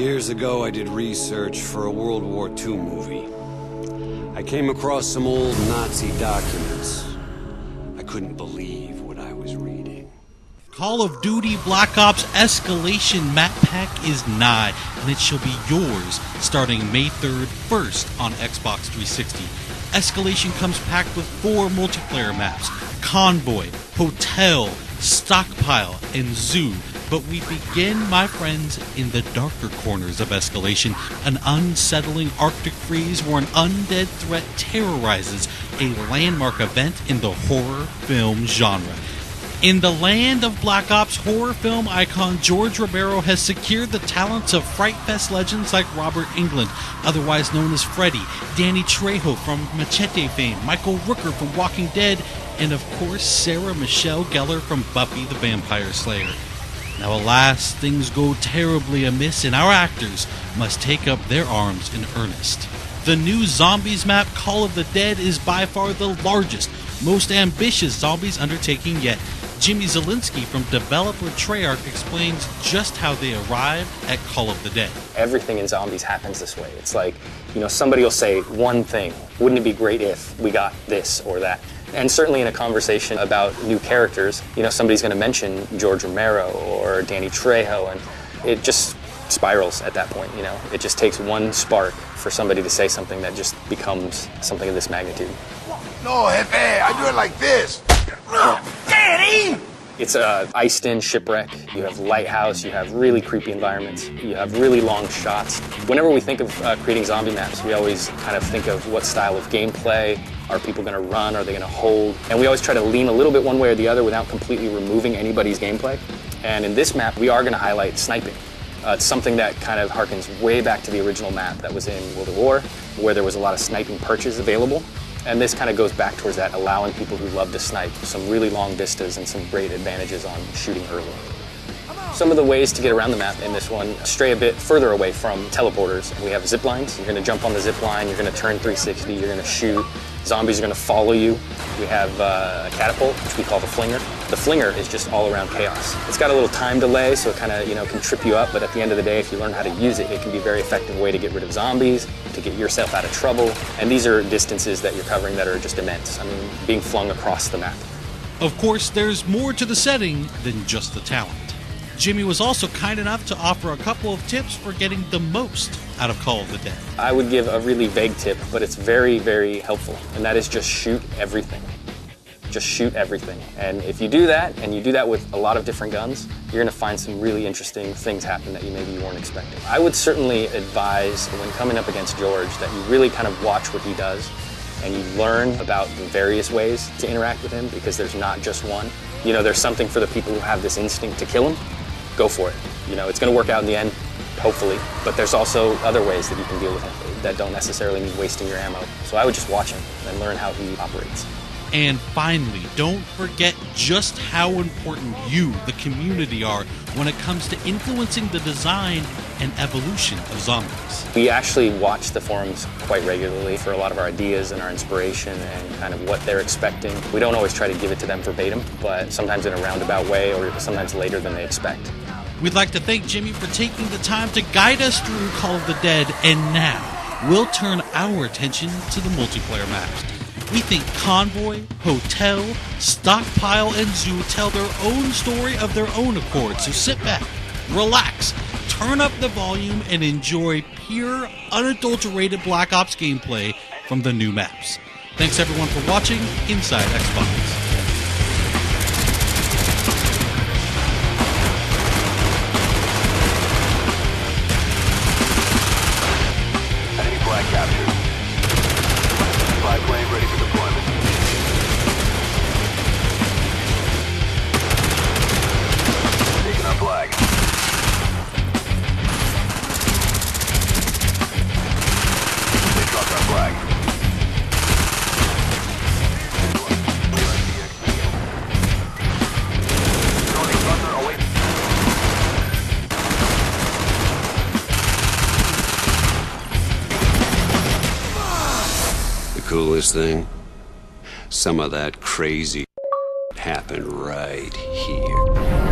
Years ago, I did research for a World War II movie. I came across some old Nazi documents. I couldn't believe what I was reading. Call of Duty Black Ops Escalation map pack is nigh, and it shall be yours starting May 3rd, first on Xbox 360. Escalation comes packed with 4 multiplayer maps: Convoy, Hotel, Stockpile, and Zoo. But we begin, my friends, in the darker corners of Escalation, an unsettling Arctic freeze where an undead threat terrorizes a landmark event in the horror film genre. In the land of Black Ops, horror film icon George Romero has secured the talents of Fright Fest legends like Robert Englund, otherwise known as Freddy, Danny Trejo from Machete fame, Michael Rooker from Walking Dead, and of course Sarah Michelle Gellar from Buffy the Vampire Slayer. Now alas, things go terribly amiss and our actors must take up their arms in earnest. The new Zombies map, Call of the Dead, is by far the largest, most ambitious Zombies undertaking yet. Jimmy Zielinski from developer Treyarch explains just how they arrived at Call of the Dead. Everything in Zombies happens this way. It's like, somebody will say one thing. Wouldn't it be great if we got this or that? And certainly in a conversation about new characters, somebody's going to mention George Romero or Danny Trejo, and it just spirals at that point. It just takes one spark for somebody to say something that just becomes something of this magnitude. No, Jefe, I do it like this. Daddy! It's a iced-in shipwreck. You have lighthouse, you have really creepy environments, you have really long shots. Whenever we think of creating zombie maps, we always kind of think of what style of gameplay. Are people going to run? Are they going to hold? And we always try to lean a little bit one way or the other without completely removing anybody's gameplay. And in this map, we are going to highlight sniping. It's something that kind of harkens way back to the original map that was in World at War, where there was a lot of sniping perches available. And this kind of goes back towards that, allowing people who love to snipe some really long vistas and some great advantages on shooting early. Some of the ways to get around the map in this one stray a bit further away from teleporters. We have zip lines. You're going to jump on the zip line, you're going to turn 360, you're going to shoot. Zombies are going to follow you. We have a catapult, which we call the flinger. The flinger is just all around chaos. It's got a little time delay, so it kind of can trip you up, but at the end of the day, if you learn how to use it, it can be a very effective way to get rid of zombies, to get yourself out of trouble. And these are distances that you're covering that are just immense. I mean, being flung across the map. Of course, there's more to the setting than just the talent. Jimmy was also kind enough to offer a couple of tips for getting the most out of Call of the Dead. I would give a really vague tip, but it's very, very helpful, and that is just shoot everything. Just shoot everything. And if you do that, and you do that with a lot of different guns, you're going to find some really interesting things happen that you maybe weren't expecting. I would certainly advise, when coming up against George, that you really kind of watch what he does, and you learn about the various ways to interact with him, because there's not just one. There's something for the people who have this instinct to kill him. Go for it. It's going to work out in the end, hopefully, but there's also other ways that you can deal with him that don't necessarily mean wasting your ammo. So I would just watch him and learn how he operates. And finally, don't forget just how important you, the community, are when it comes to influencing the design and evolution of zombies. We actually watch the forums quite regularly for a lot of our ideas and our inspiration and kind of what they're expecting. We don't always try to give it to them verbatim, but sometimes in a roundabout way or sometimes later than they expect. We'd like to thank Jimmy for taking the time to guide us through Call of the Dead, and now we'll turn our attention to the multiplayer maps. We think Convoy, Hotel, Stockpile, and Zoo tell their own story of their own accord, so sit back, relax, turn up the volume, and enjoy pure, unadulterated Black Ops gameplay from the new maps. Thanks everyone for watching Inside Xbox. Coolest thing? Some of that crazy happened right here.